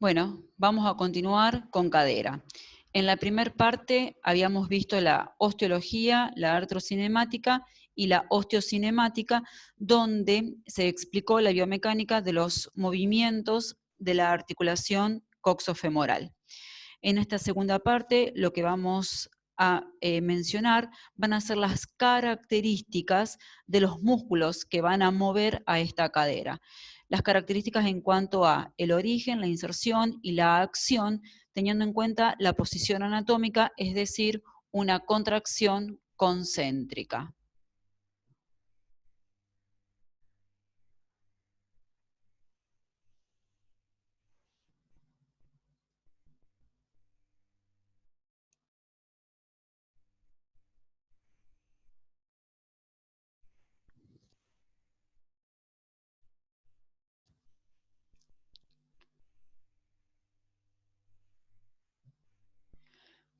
Bueno, vamos a continuar con cadera. En la primera parte habíamos visto la osteología, la artrocinemática y la osteocinemática, donde se explicó la biomecánica de los movimientos de la articulación coxofemoral. En esta segunda parte, lo que vamos a mencionar van a ser las características de los músculos que van a mover a esta cadera. Las características en cuanto a el origen, la inserción y la acción, teniendo en cuenta la posición anatómica, es decir, una contracción concéntrica.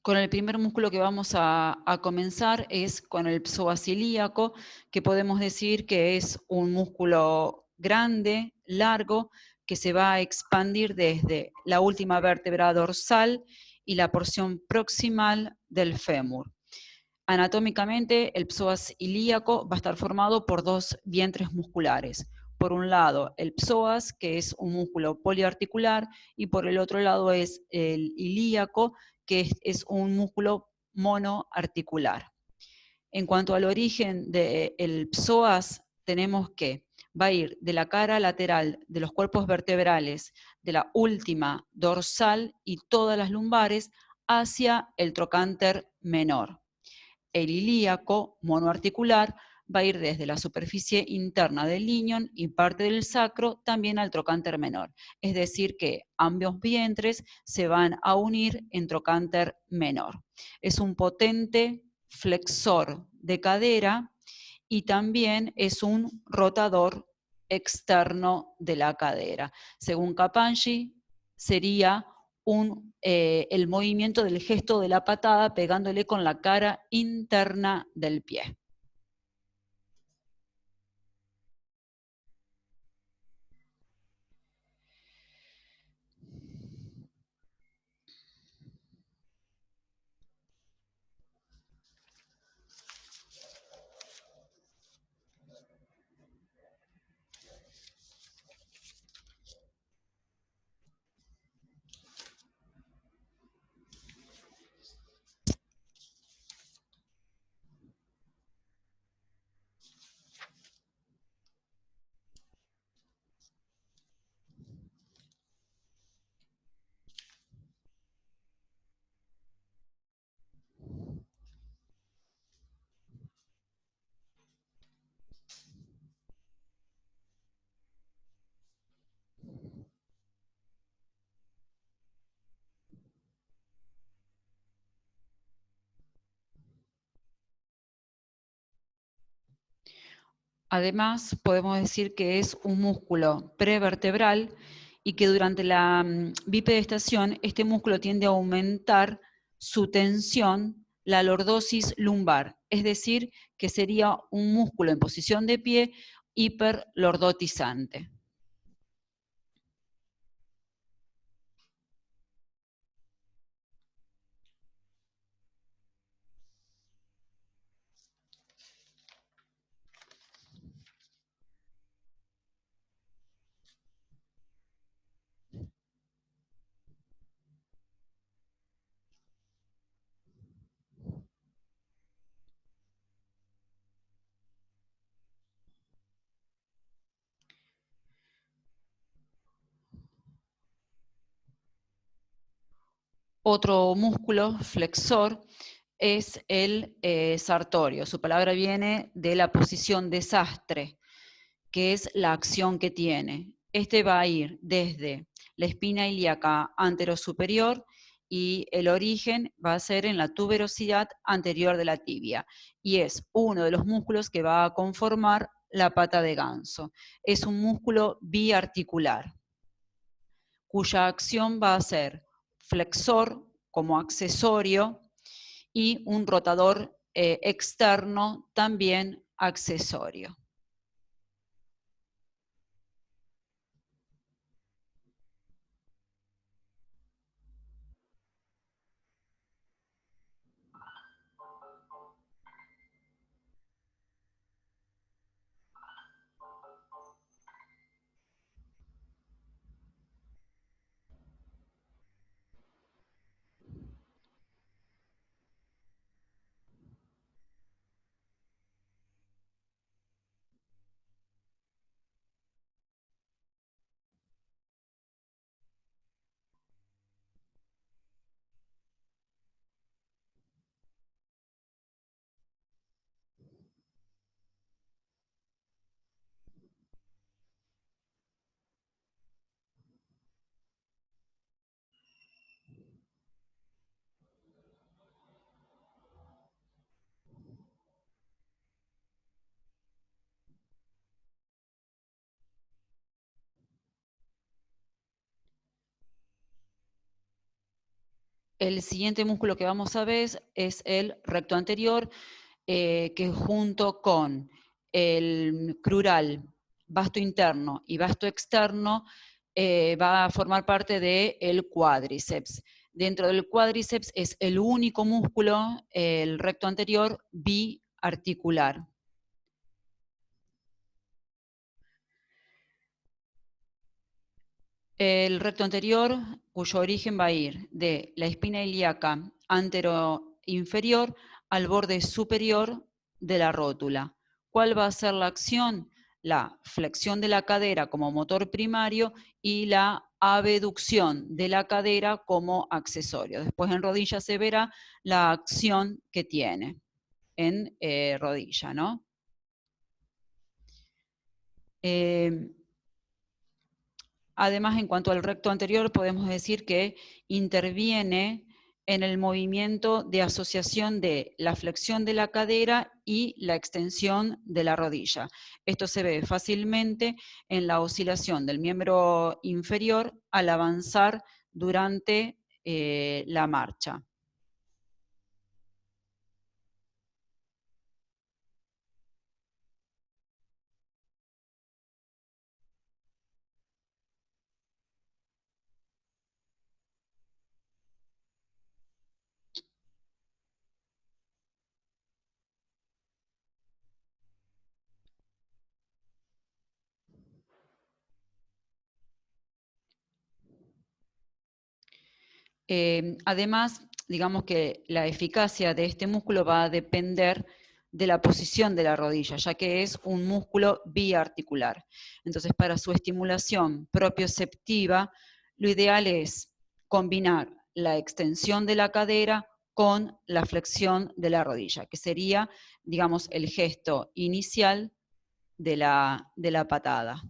Con el primer músculo que vamos a comenzar es con el psoas ilíaco, que podemos decir que es un músculo grande, largo, que se va a expandir desde la última vértebra dorsal y la porción proximal del fémur. Anatómicamente, el psoas ilíaco va a estar formado por dos vientres musculares. Por un lado, el psoas, que es un músculo poliarticular, y por el otro lado es el ilíaco, que es un músculo monoarticular. En cuanto al origen del psoas, tenemos que va a ir de la cara lateral de los cuerpos vertebrales, de la última dorsal y todas las lumbares, hacia el trocánter menor. El ilíaco monoarticular va a ir desde la superficie interna del ilion y parte del sacro también al trocánter menor. Es decir, que ambos vientres se van a unir en trocánter menor. Es un potente flexor de cadera y también es un rotador externo de la cadera. Según Capanghi, sería el movimiento del gesto de la patada pegándole con la cara interna del pie. Además, podemos decir que es un músculo prevertebral y que durante la bipedestación este músculo tiende a aumentar su tensión, la lordosis lumbar, es decir, que sería un músculo en posición de pie hiperlordotizante. Otro músculo flexor es el sartorio. Su palabra viene de la posición desastre, que es la acción que tiene. Este va a ir desde la espina ilíaca anterosuperior y el origen va a ser en la tuberosidad anterior de la tibia. Y es uno de los músculos que va a conformar la pata de ganso. Es un músculo biarticular, cuya acción va a ser flexor como accesorio y un rotador externo también accesorio. El siguiente músculo que vamos a ver es el recto anterior, que junto con el crural, vasto interno y vasto externo, va a formar parte del cuádriceps. Dentro del cuádriceps es el único músculo, el recto anterior, biarticular. El recto anterior, cuyo origen va a ir de la espina ilíaca antero-inferior al borde superior de la rótula. ¿Cuál va a ser la acción? La flexión de la cadera como motor primario y la abducción de la cadera como accesorio. Después en rodilla se verá la acción que tiene en rodilla, ¿no? Además, en cuanto al recto anterior, podemos decir que interviene en el movimiento de asociación de la flexión de la cadera y la extensión de la rodilla. Esto se ve fácilmente en la oscilación del miembro inferior al avanzar durante la marcha. Además, digamos que la eficacia de este músculo va a depender de la posición de la rodilla, ya que es un músculo biarticular. Entonces, para su estimulación propioceptiva, lo ideal es combinar la extensión de la cadera con la flexión de la rodilla, que sería, digamos, el gesto inicial de la patada.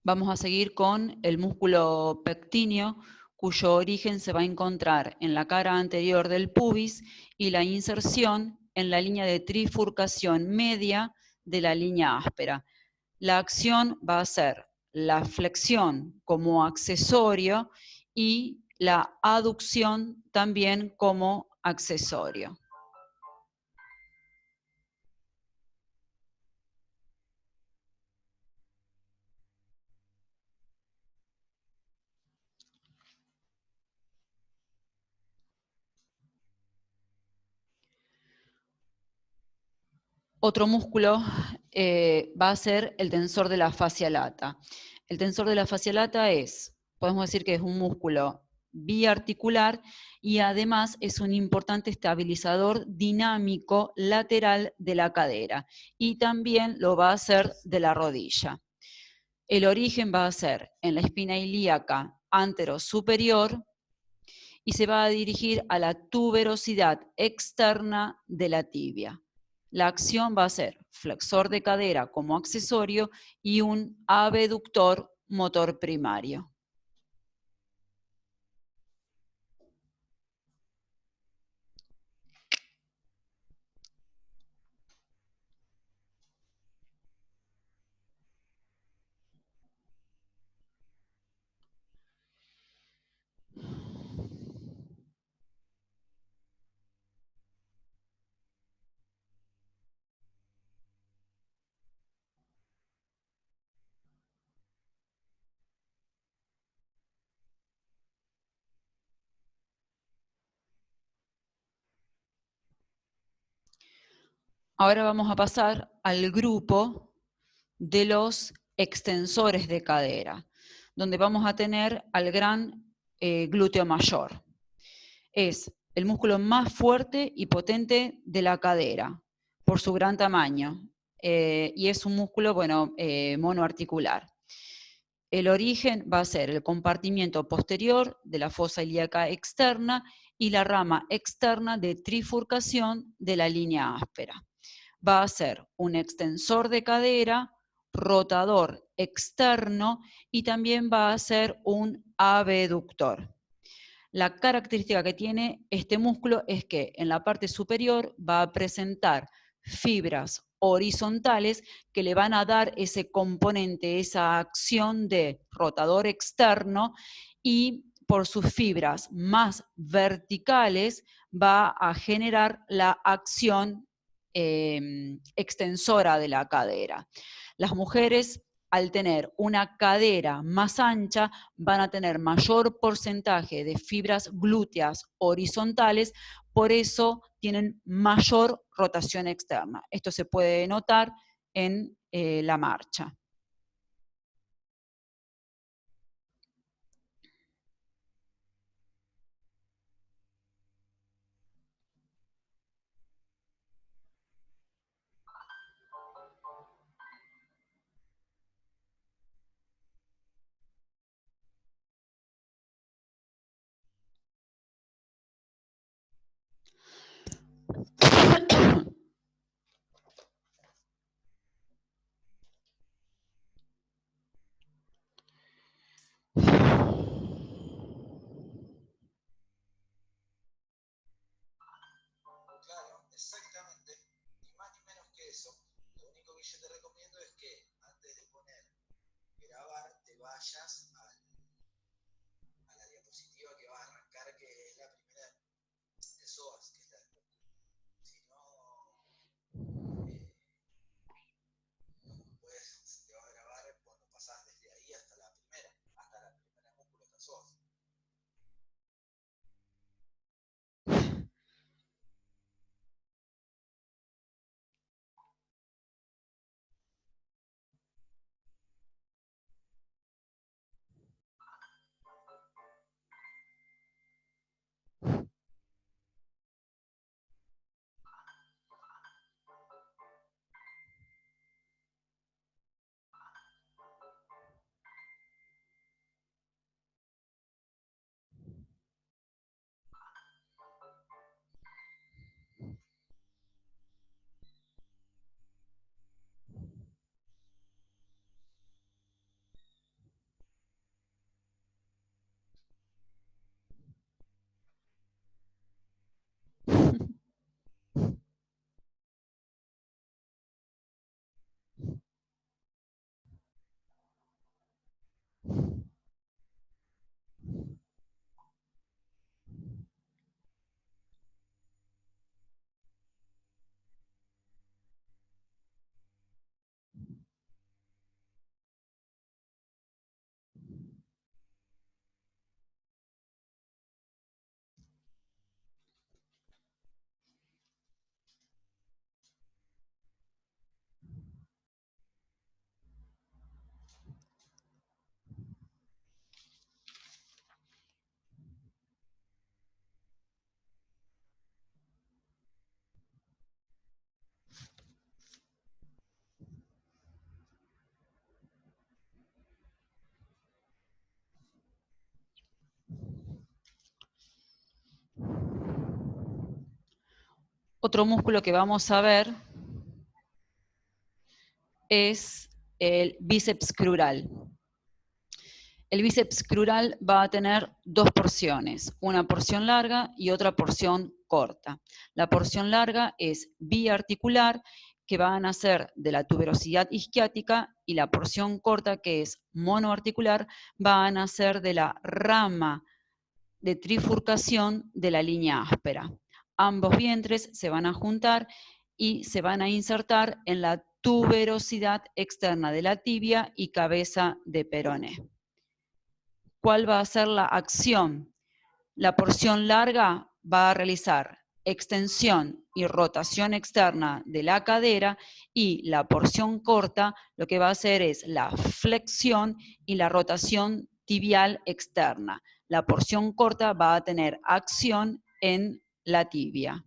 Vamos a seguir con el músculo pectíneo, cuyo origen se va a encontrar en la cara anterior del pubis y la inserción en la línea de trifurcación media de la línea áspera. La acción va a ser la flexión como accesorio y la aducción también como accesorio. Otro músculo va a ser el tensor de la fascia lata. El tensor de la fascia lata podemos decir que es un músculo biarticular y además es un importante estabilizador dinámico lateral de la cadera y también lo va a hacer de la rodilla. El origen va a ser en la espina ilíaca antero-superior y se va a dirigir a la tuberosidad externa de la tibia. La acción va a ser flexor de cadera como accesorio y un abductor motor primario. Ahora vamos a pasar al grupo de los extensores de cadera, donde vamos a tener al gran glúteo mayor. Es el músculo más fuerte y potente de la cadera, por su gran tamaño, y es un músculo, monoarticular. El origen va a ser el compartimiento posterior de la fosa ilíaca externa y la rama externa de trifurcación de la línea áspera. Va a ser un extensor de cadera, rotador externo y también va a ser un abductor. La característica que tiene este músculo es que en la parte superior va a presentar fibras horizontales que le van a dar ese componente, esa acción de rotador externo, y por sus fibras más verticales va a generar la acción extensora de la cadera. Las mujeres, al tener una cadera más ancha, van a tener mayor porcentaje de fibras glúteas horizontales, por eso tienen mayor rotación externa. Esto se puede notar en la marcha. Claro, exactamente. Ni más ni menos que eso. Lo único que yo te recomiendo es que antes de poner grabar te vayas a la diapositiva que vas a arrancar, que es la primera de SOAS, que es la del músculo. Si no, pues te va a grabar cuando pasás desde ahí hasta la primera músculo hasta SOAS. Otro músculo que vamos a ver es el bíceps crural. El bíceps crural va a tener dos porciones, una porción larga y otra porción corta. La porción larga es biarticular, que va a nacer de la tuberosidad isquiática, y la porción corta, que es monoarticular, va a nacer de la rama de trifurcación de la línea áspera. Ambos vientres se van a juntar y se van a insertar en la tuberosidad externa de la tibia y cabeza de peroné. ¿Cuál va a ser la acción? La porción larga va a realizar extensión y rotación externa de la cadera, y la porción corta lo que va a hacer es la flexión y la rotación tibial externa. La porción corta va a tener acción en la tibia.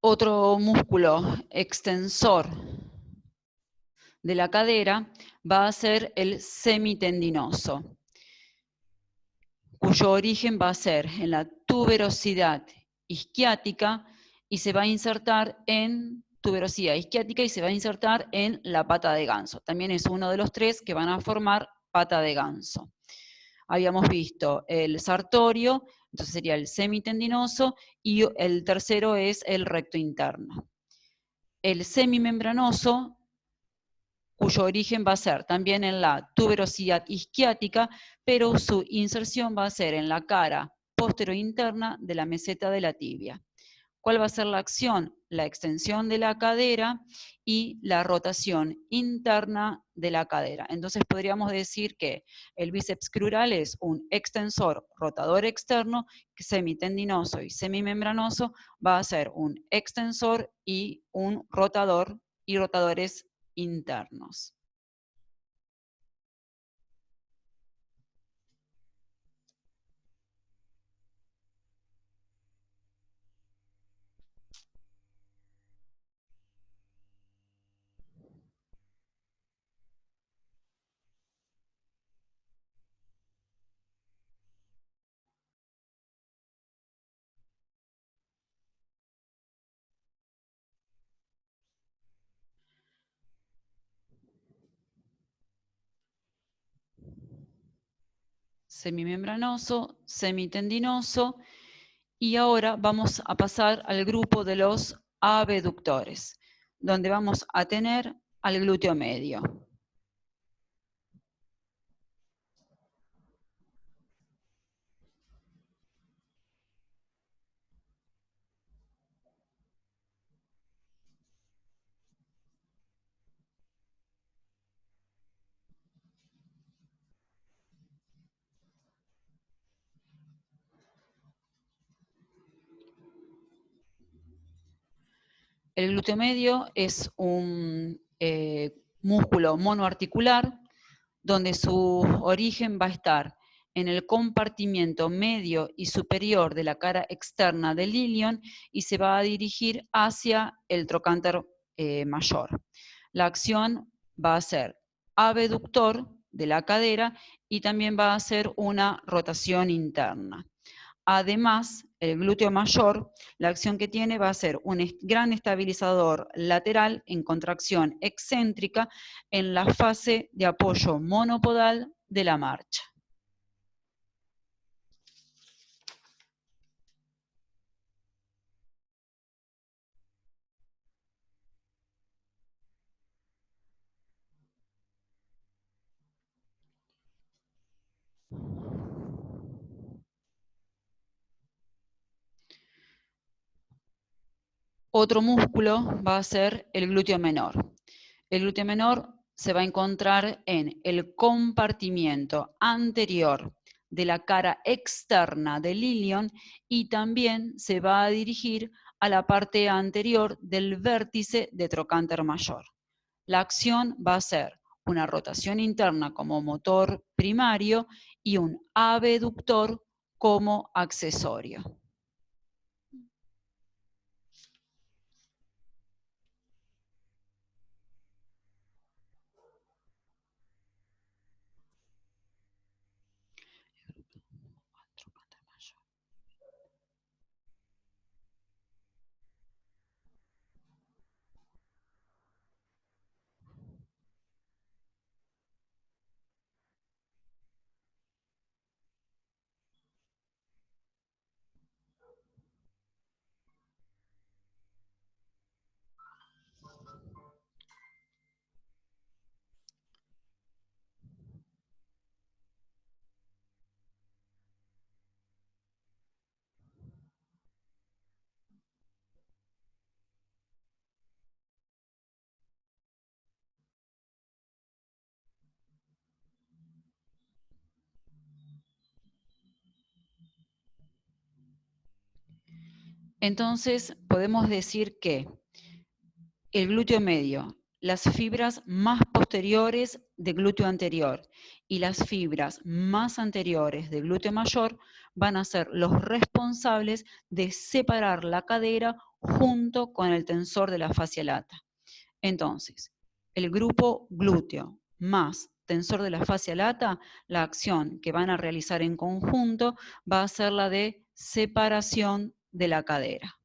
Otro músculo extensor de la cadera va a ser el semitendinoso, cuyo origen va a ser en la tuberosidad isquiática y se va a insertar en tuberosidad isquiática y se va a insertar en la pata de ganso. También es uno de los tres que van a formar pata de ganso. Habíamos visto el sartorio, entonces sería el semitendinoso, y el tercero es el recto interno. El semimembranoso, cuyo origen va a ser también en la tuberosidad isquiática, pero su inserción va a ser en la cara postero-interna de la meseta de la tibia. ¿Cuál va a ser la acción? La extensión de la cadera y la rotación interna de la cadera. Entonces podríamos decir que el bíceps crural es un extensor rotador externo, semitendinoso y semimembranoso va a ser un extensor y un rotador y rotadores internos. Semimembranoso, semitendinoso, y ahora vamos a pasar al grupo de los abductores, donde vamos a tener al glúteo medio. El glúteo medio es un músculo monoarticular donde su origen va a estar en el compartimiento medio y superior de la cara externa del ilion y se va a dirigir hacia el trocánter mayor. La acción va a ser abductor de la cadera y también va a ser una rotación interna. Además, el glúteo mayor, la acción que tiene va a ser un gran estabilizador lateral en contracción excéntrica en la fase de apoyo monopodal de la marcha. Otro músculo va a ser el glúteo menor. El glúteo menor se va a encontrar en el compartimiento anterior de la cara externa del ilion y también se va a dirigir a la parte anterior del vértice de trocánter mayor. La acción va a ser una rotación interna como motor primario y un abductor como accesorio. Entonces, podemos decir que el glúteo medio, las fibras más posteriores del glúteo anterior y las fibras más anteriores del glúteo mayor van a ser los responsables de separar la cadera junto con el tensor de la fascia lata. Entonces, el grupo glúteo más tensor de la fascia lata, la acción que van a realizar en conjunto va a ser la de separación de la cadera.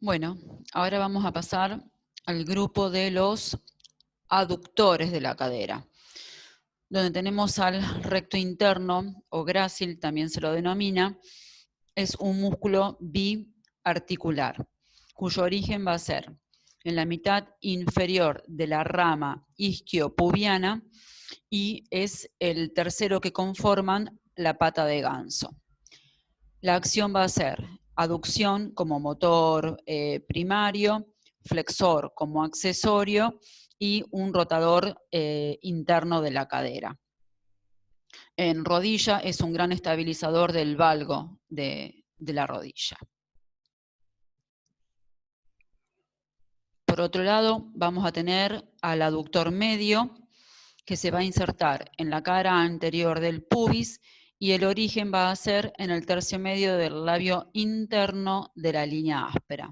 Bueno, ahora vamos a pasar al grupo de los aductores de la cadera, donde tenemos al recto interno, o grácil también se lo denomina, es un músculo biarticular, cuyo origen va a ser en la mitad inferior de la rama isquiopubiana y es el tercero que conforman la pata de ganso. La acción va a ser aducción como motor primario, flexor como accesorio y un rotador interno de la cadera. En rodilla es un gran estabilizador del valgo de la rodilla. Por otro lado, vamos a tener al aductor medio, que se va a insertar en la cara anterior del pubis y el origen va a ser en el tercio medio del labio interno de la línea áspera.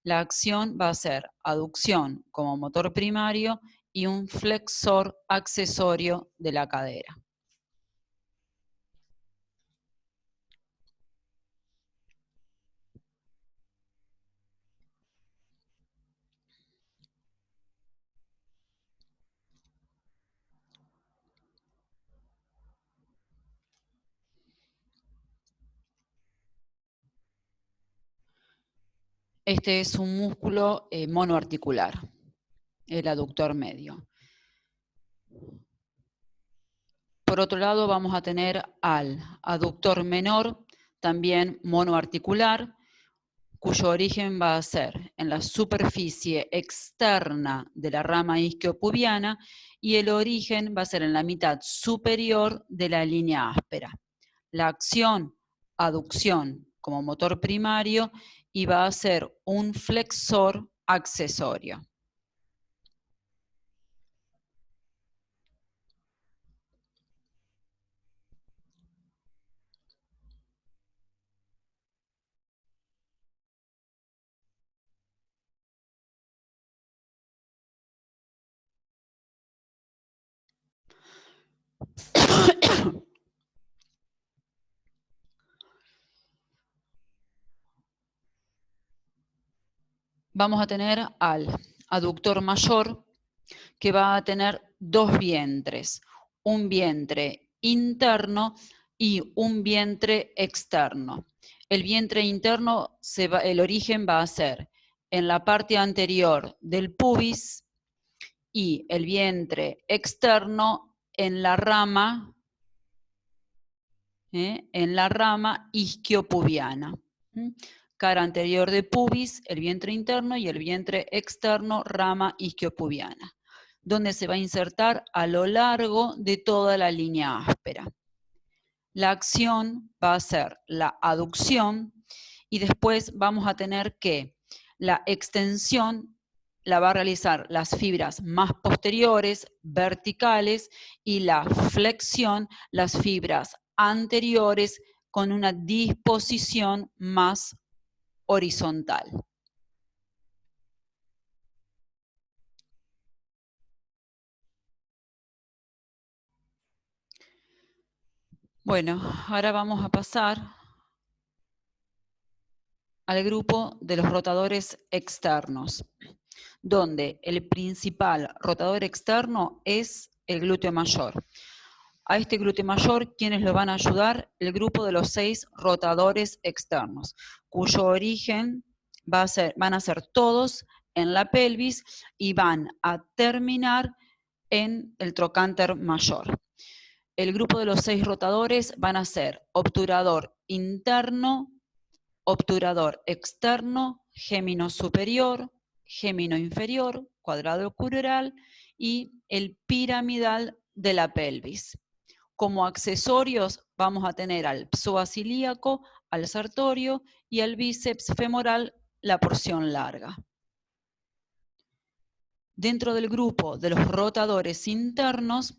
La acción va a ser aducción como motor primario y un flexor accesorio de la cadera. Este es un músculo monoarticular, el aductor medio. Por otro lado, vamos a tener al aductor menor, también monoarticular, cuyo origen va a ser en la superficie externa de la rama isquiopubiana y el origen va a ser en la mitad superior de la línea áspera. La acción, aducción como motor primario y va a ser un flexor accesorio. Vamos a tener al aductor mayor que va a tener dos vientres, un vientre interno y un vientre externo. El vientre interno, el origen va a ser en la parte anterior del pubis y el vientre externo en la rama isquiopubiana. Cara anterior de pubis, el vientre interno, y el vientre externo, rama isquiopubiana, donde se va a insertar a lo largo de toda la línea áspera. La acción va a ser la aducción y después vamos a tener que la extensión la va a realizar las fibras más posteriores, verticales, y la flexión, las fibras anteriores con una disposición más horizontal. Bueno, ahora vamos a pasar al grupo de los rotadores externos, donde el principal rotador externo es el glúteo mayor. A este glúteo mayor, ¿quiénes lo van a ayudar? El grupo de los 6 rotadores externos, cuyo origen van a ser todos en la pelvis y van a terminar en el trocánter mayor. El grupo de los 6 rotadores van a ser obturador interno, obturador externo, gémino superior, gémino inferior, cuadrado crural y el piramidal de la pelvis. Como accesorios vamos a tener al psoas ilíaco, al sartorio y al bíceps femoral, la porción larga. Dentro del grupo de los rotadores internos,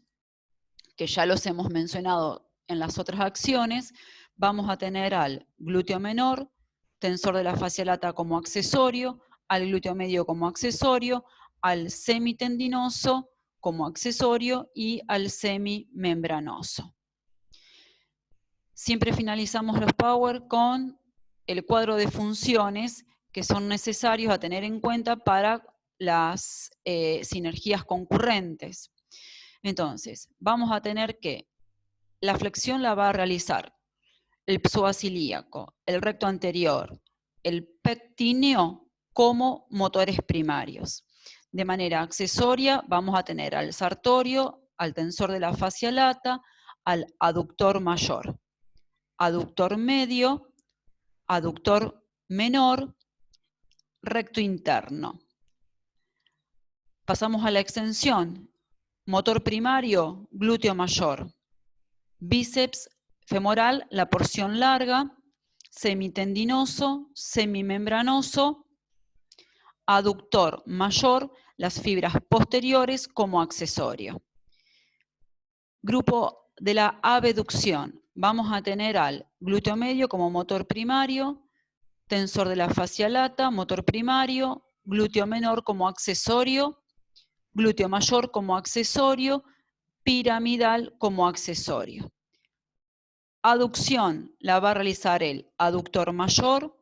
que ya los hemos mencionado en las otras acciones, vamos a tener al glúteo menor, tensor de la fascia lata como accesorio, al glúteo medio como accesorio, al semitendinoso como accesorio y al semimembranoso. Siempre finalizamos los Power con el cuadro de funciones que son necesarios a tener en cuenta para las sinergias concurrentes. Entonces, vamos a tener que la flexión la va a realizar el psoas ilíaco, el recto anterior, el pectíneo como motores primarios. De manera accesoria vamos a tener al sartorio, al tensor de la fascia lata, al aductor mayor, aductor medio, aductor menor, recto interno. Pasamos a la extensión. Motor primario, glúteo mayor. Bíceps femoral, la porción larga, semitendinoso, semimembranoso, aductor mayor, las fibras posteriores como accesorio. Grupo de la abducción. Vamos a tener al glúteo medio como motor primario, tensor de la fascia lata, motor primario, glúteo menor como accesorio, glúteo mayor como accesorio, piramidal como accesorio. Aducción la va a realizar el aductor mayor,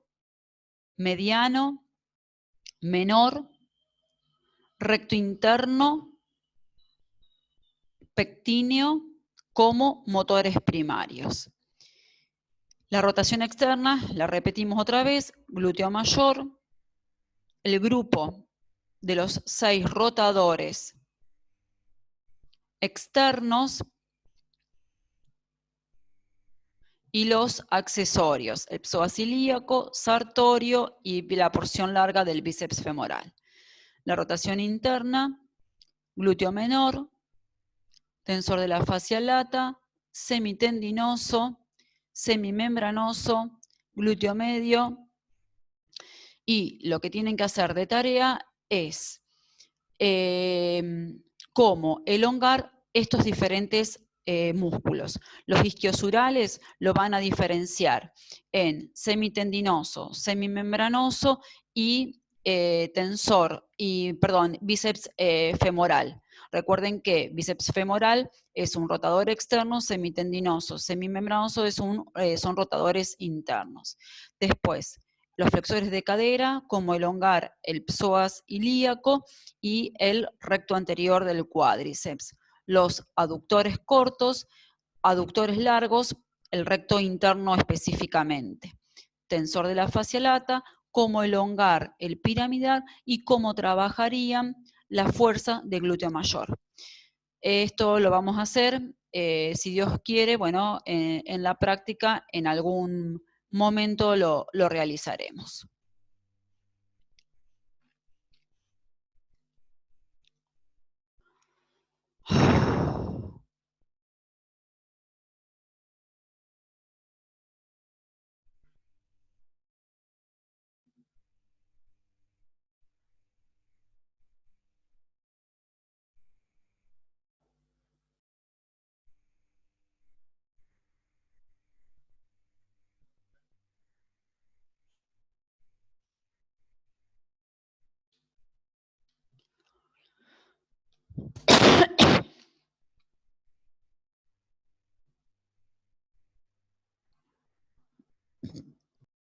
mediano, menor, recto interno, pectíneo como motores primarios. La rotación externa, la repetimos otra vez, glúteo mayor, el grupo de los 6 rotadores externos y los accesorios, el psoas ilíaco, sartorio y la porción larga del bíceps femoral. La rotación interna, glúteo menor, tensor de la fascia lata, semitendinoso, semimembranoso, glúteo medio, y lo que tienen que hacer de tarea es cómo elongar estos diferentes músculos. Los isquiosurales lo van a diferenciar en semitendinoso, semimembranoso y bíceps femoral. Recuerden que bíceps femoral es un rotador externo, semitendinoso, semimembranoso son rotadores internos. Después, los flexores de cadera, como elongar el psoas ilíaco y el recto anterior del cuádriceps. Los aductores cortos, aductores largos, el recto interno específicamente. Tensor de la fascia lata, cómo elongar el piramidal y cómo trabajarían la fuerza del glúteo mayor. Esto lo vamos a hacer, si Dios quiere, bueno, en la práctica en algún momento lo realizaremos.